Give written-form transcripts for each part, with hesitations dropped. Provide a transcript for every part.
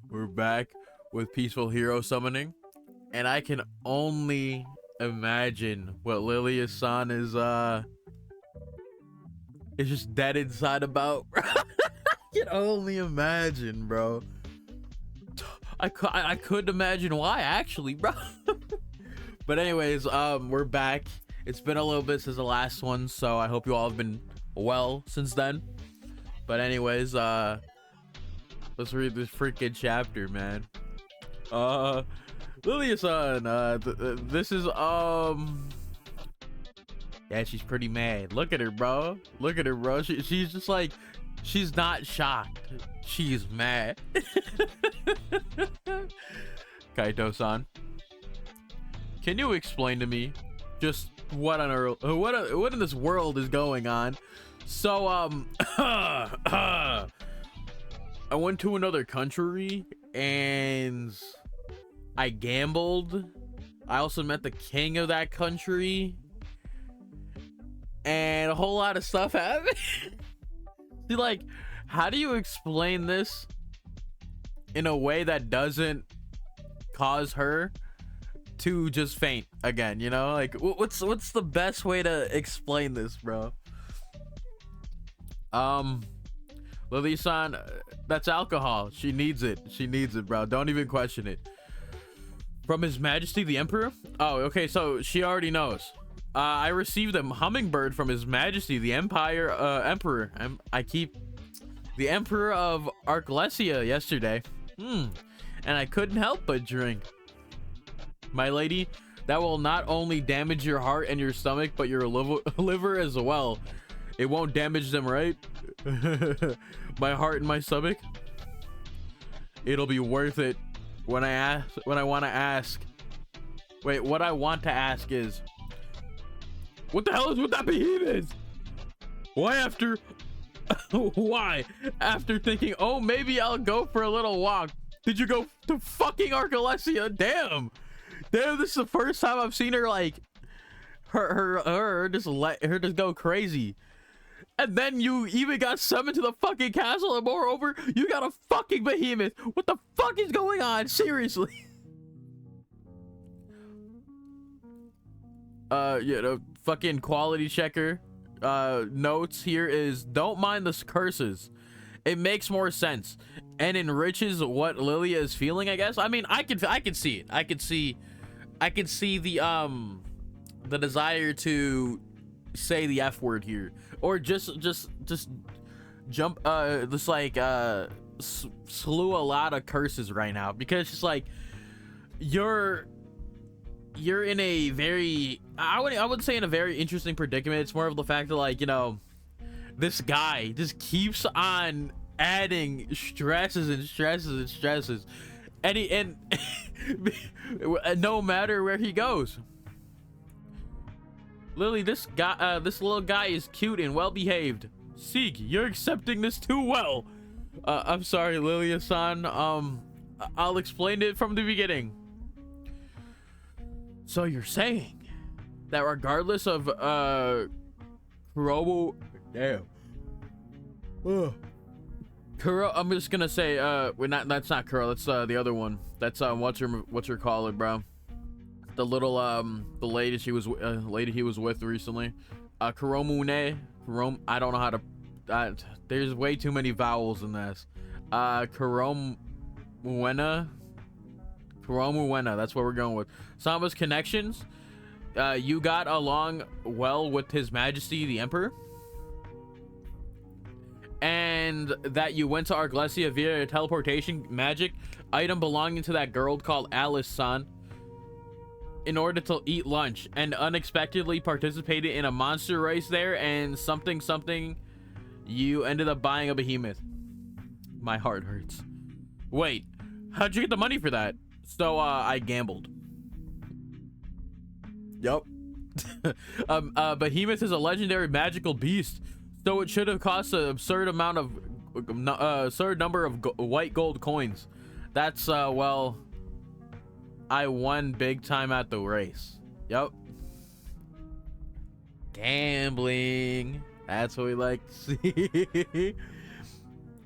We're back with peaceful hero summoning, and I can only imagine what Lilia-san is just dead inside about. I can only imagine, bro. I could imagine why, actually, bro. But anyways, we're back. It's been a little bit since the last one, so I hope you all have been well since then. But anyways, let's read this freaking chapter, man. Lilia-san, this is yeah, she's pretty mad. Look at her, bro. Look at her, bro. She's just like, she's not shocked. She's mad. Kaito-san, can you explain to me just what on earth, what in this world is going on? So, I went to another country and I gambled. I also met the king of that country, and a whole lot of stuff happened. See, like, how do you explain this in a way that doesn't cause her to just faint again? You know, like, what's the best way to explain this, bro? Lilia-san, that's alcohol. She needs it. She needs it, bro. Don't even question it. From His Majesty the Emperor? Oh, okay, so she already knows. I received a hummingbird from His Majesty the Emperor. The Emperor of Arclesia yesterday. And I couldn't help but drink. My lady, that will not only damage your heart and your stomach, but your liver as well. It won't damage them, right? My heart and my stomach. It'll be worth it. What I want to ask is, what the hell is with that behemoth? Why after thinking, oh, maybe I'll go for a little walk, did you go to fucking Arcalesia? Damn, this is the first time I've seen her like her just go crazy. And then you even got summoned to the fucking castle, and moreover, you got a fucking behemoth. What the fuck is going on? Seriously. Fucking quality checker notes here is, don't mind the curses. It makes more sense and enriches what Lilia is feeling, I guess. I mean, I can see it. I can see the desire to say the F word here, or just jump just like slew a lot of curses right now, because it's like you're in a very, I would say in a very interesting predicament. It's more of the fact that, like, you know, this guy just keeps on adding stresses and no matter where he goes. Lily, this little guy is cute and well behaved. Seek, you're accepting this too well. I'm sorry, Lilia-san. I'll explain it from the beginning. So you're saying that regardless of Kurobu, damn. Kuro, I'm just gonna say that's not Kuro. That's the other one. That's what's her call it, bro? The little the lady he was with recently, Kuromune. I don't know how to, there's way too many vowels in this. Kuromuena, that's what we're going with. Samba's connections. You got along well with His Majesty the Emperor, and that you went to Arclesia via a teleportation magic item belonging to that girl called Alice-san in order to eat lunch, and unexpectedly participated in a monster race there, and something you ended up buying a behemoth. My heart hurts. Wait, how'd you get the money for that? So I gambled. Yup. Behemoth is a legendary magical beast, so it should have cost an absurd number of white gold coins. That's well, I won big time at the race. Yep. Gambling. That's what we like to see.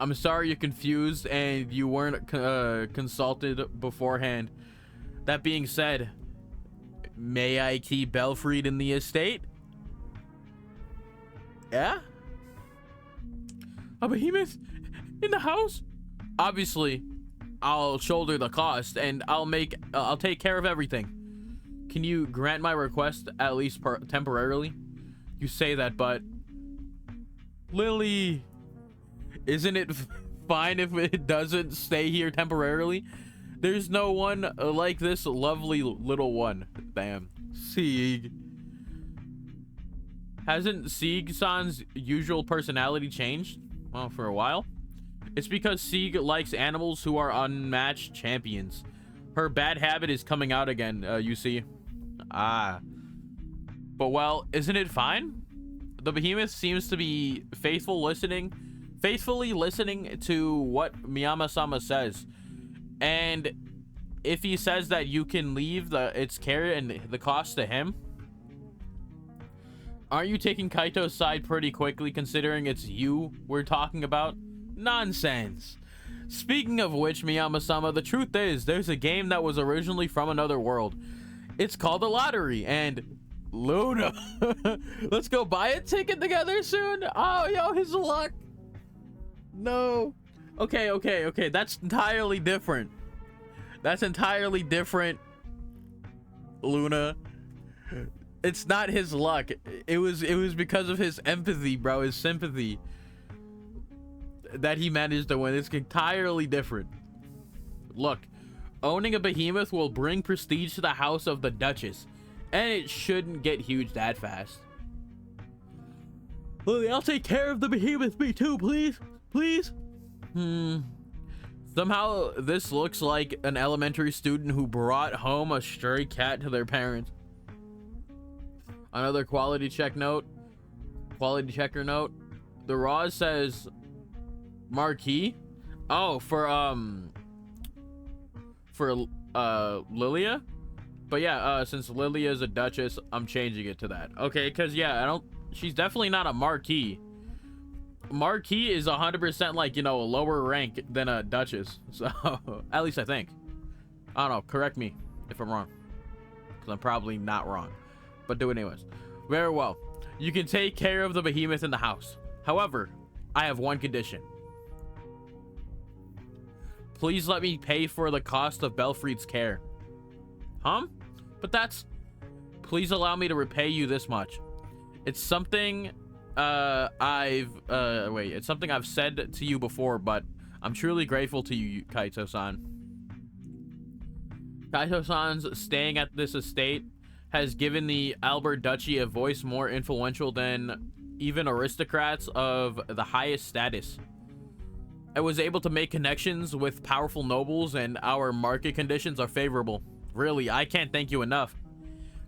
I'm sorry you're confused and you weren't consulted beforehand. That being said, may I keep Belfried in the estate? Yeah? A behemoth in the house? Obviously, I'll shoulder the cost and I'll take care of everything. Can you grant my request at least temporarily? You say that, but Lily, isn't it fine if it doesn't stay here temporarily? There's no one like this lovely little one. Damn. Sieg. Hasn't Sieg-san's usual personality changed? Well, for a while. It's because Sieg likes animals who are unmatched champions. Her bad habit is coming out again, you see. Ah. But well, isn't it fine? The behemoth seems to be faithfully listening to what Miyama-sama says. And if he says that you can leave its care and the cost to him, aren't you taking Kaito's side pretty quickly considering it's you we're talking about? Nonsense. Speaking of which, Miyama-sama, the truth is there's a game that was originally from another world. It's called the lottery, and Luna. Let's go buy a ticket together soon. Oh, yo, his luck. No. Okay. That's entirely different. Luna. It's not his luck. It was because of his empathy, bro. His sympathy that he managed to win. It's entirely different. Look, owning a behemoth will bring prestige to the house of the Duchess, and it shouldn't get huge that fast. Lily, I'll take care of the behemoth. Me too, please. Somehow this looks like an elementary student who brought home a stray cat to their parents. Another quality checker note. The Roz says Marquis. Oh, for Lilia. But yeah, since Lilia is a Duchess, I'm changing it to that. Okay, because yeah, she's definitely not a Marquis. Marquis is 100% like, you know, a lower rank than a Duchess. So at least I think. I don't know, correct me if I'm wrong, because I'm probably not wrong, but do it anyways. Very well, you can take care of the behemoth in the house. However, I have one condition. Please let me pay for the cost of Belfried's care. But please allow me to repay you this much. It's something it's something I've said to you before, but I'm truly grateful to you, Kaito-san. Kaito-san's staying at this estate has given the Albert Duchy a voice more influential than even aristocrats of the highest status. I was able to make connections with powerful nobles, and our market conditions are favorable. Really, I can't thank you enough.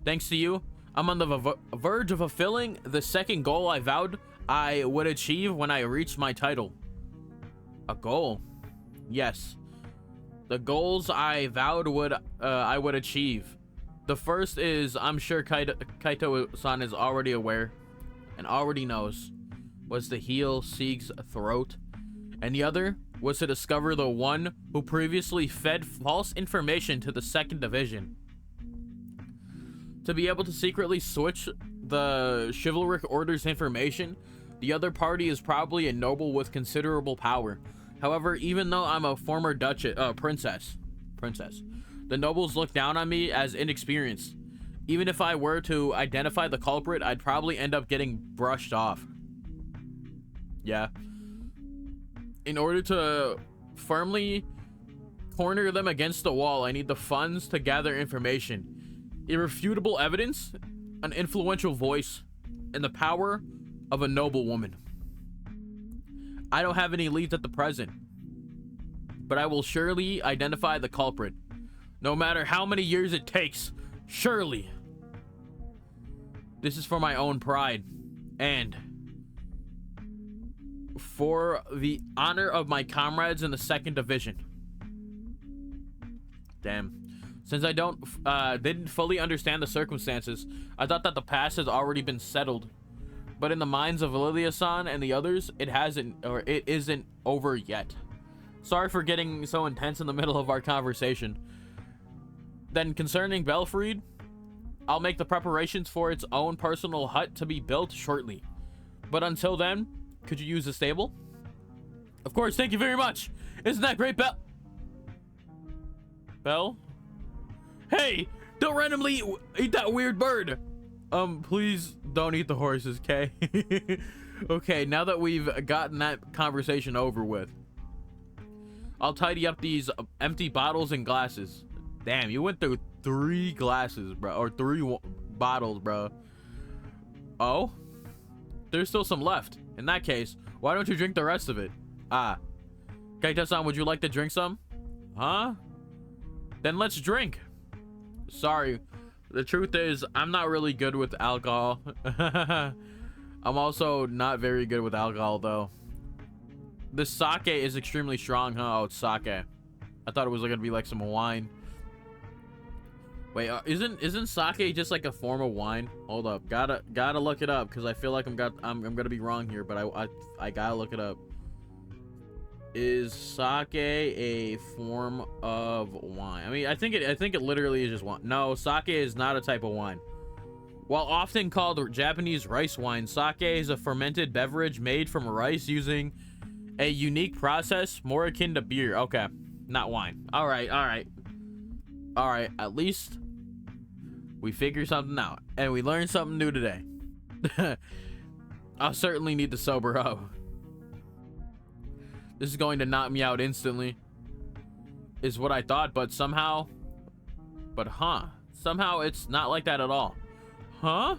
Thanks to you, I'm on the verge of fulfilling the second goal I vowed I would achieve when I reached my title. A goal? Yes. The goals I vowed I would achieve. The first is, I'm sure Kaito-san is already aware and already knows, was to heal Sieg's throat. And the other was to discover the one who previously fed false information to the 2nd Division. To be able to secretly switch the chivalric order's information, the other party is probably a noble with considerable power. However, even though I'm a former princess, the nobles look down on me as inexperienced. Even if I were to identify the culprit, I'd probably end up getting brushed off. Yeah. In order to firmly corner them against the wall, I need the funds to gather information, irrefutable evidence, an influential voice, and the power of a noble woman. I don't have any leads at the present, but I will surely identify the culprit, no matter how many years it takes. Surely. This is for my own pride and for the honor of my comrades in the 2nd Division. Damn. Since I didn't fully understand the circumstances, I thought that the past has already been settled. But in the minds of Lilia-san and the others, it hasn't, or it isn't over yet. Sorry for getting so intense in the middle of our conversation. Then concerning Belfried, I'll make the preparations for its own personal hut to be built shortly. But until then, could you use the stable? Of course, thank you very much. Isn't that great, Belle? Hey, don't randomly eat that weird bird. Please don't eat the horses, okay? Okay, now that we've gotten that conversation over with, I'll tidy up these empty bottles and glasses. Damn, you went through 3 glasses, bro, or 3 bottles, bro. Oh, there's still some left. In that case, why don't you drink the rest of it? Ah, Kaito-san, would you like to drink some? Huh? Then let's drink. Sorry, the truth is I'm not really good with alcohol. I'm also not very good with alcohol, though. This sake is extremely strong, huh? Oh, it's sake. I thought it was gonna be like some wine. Wait, isn't sake just like a form of wine? Hold up, gotta look it up, because I feel like I'm gonna be wrong here, but I gotta look it up. Is sake a form of wine? I mean, I think it literally is just wine. No, sake is not a type of wine. While often called Japanese rice wine, sake is a fermented beverage made from rice using a unique process more akin to beer. Okay, not wine. All right. At least we figured something out, and we learned something new today. I'll certainly need to sober up. This is going to knock me out instantly, is what I thought, but somehow it's not like that at all. Huh?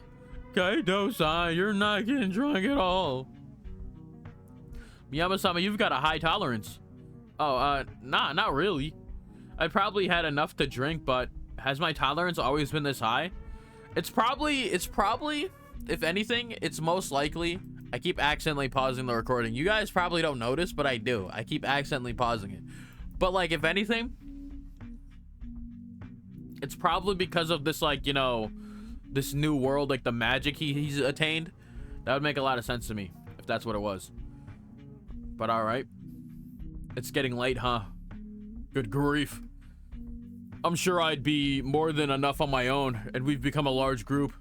Kaito-san, you're not getting drunk at all. Miyama-sama, you've got a high tolerance. Oh, not really. I probably had enough to drink, but has my tolerance always been this high? It's probably, if anything, it's most likely. I keep accidentally pausing the recording. You guys probably don't notice, but I do. I keep accidentally pausing it. But like, if anything, it's probably because of this, like, you know, this new world, like the magic he's attained. That would make a lot of sense to me if that's what it was. But all right, it's getting late, huh? Good grief. I'm sure I'd be more than enough on my own, and we've become a large group.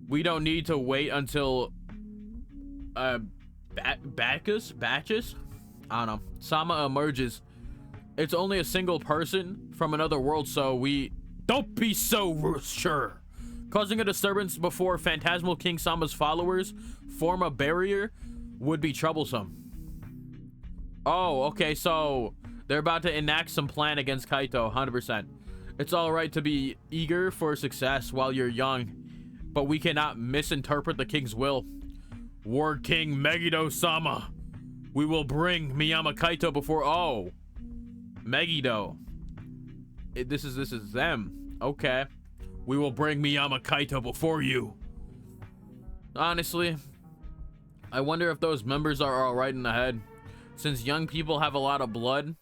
We don't need to wait until batches, I don't know, Sama emerges. It's only a single person from another world, so we don't be so sure. Causing a disturbance before Phantasmal King Sama's followers form a barrier would be troublesome. Oh, okay, so they're about to enact some plan against Kaito, 100%. It's alright to be eager for success while you're young, but we cannot misinterpret the king's will. War King Megiddo-sama, we will bring Miyama Kaito before... Oh, Megiddo. This is them. Okay. We will bring Miyama Kaito before you. Honestly, I wonder if those members are all right in the head. Since young people have a lot of blood,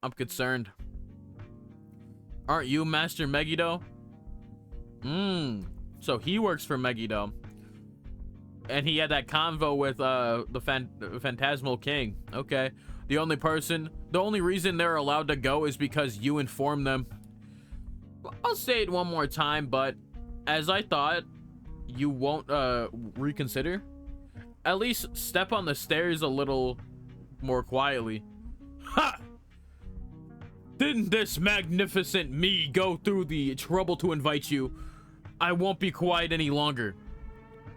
I'm concerned. Aren't you Master Megiddo? So he works for Megiddo. And he had that convo with the Phantasmal King. Okay. The only reason they're allowed to go is because you informed them. I'll say it one more time, but as I thought, you won't reconsider. At least step on the stairs a little more quietly. Ha! Didn't this magnificent me go through the trouble to invite you? I won't be quiet any longer.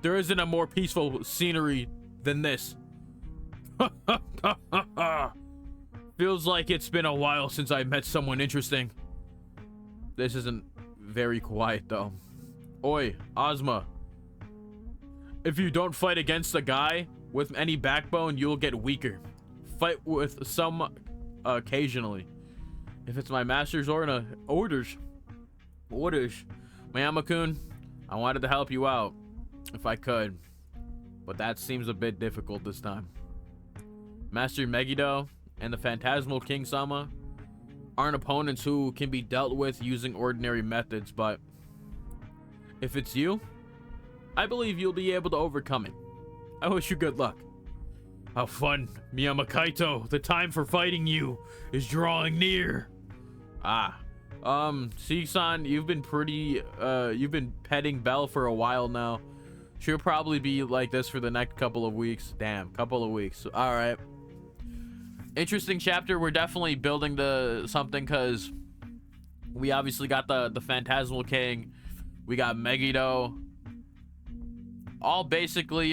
There isn't a more peaceful scenery than this. Feels like it's been a while since I met someone interesting. This isn't very quiet though. Oi, Ozma. If you don't fight against a guy with any backbone, you'll get weaker. Fight with some occasionally. If it's my master's orders. Miyama-kun, I wanted to help you out if I could, but that seems a bit difficult this time. Master Megiddo and the Phantasmal King Sama aren't opponents who can be dealt with using ordinary methods, but if it's you, I believe you'll be able to overcome it. I wish you good luck. How fun, Miyama Kaito. The time for fighting you is drawing near. Seek-san, you've been petting Belle for a while now. She'll probably be like this for the next couple of weeks. Damn, couple of weeks. All right. Interesting chapter. We're definitely building to something because we obviously got the Phantasmal King. We got Megiddo. All basically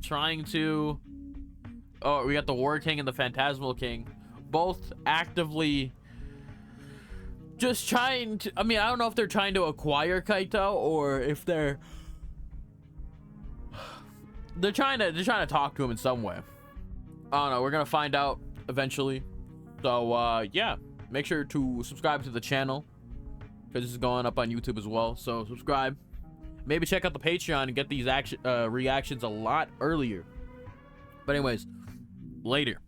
trying to... Oh, we got the War King and the Phantasmal King. Both actively just trying to... I mean, I don't know if they're trying to acquire Kaito or if they're trying to talk to him in some way. I don't know. We're gonna find out eventually. So yeah, make sure to subscribe to the channel because this is going up on YouTube as well. So subscribe. Maybe check out the Patreon and get these reactions a lot earlier. But anyways, later.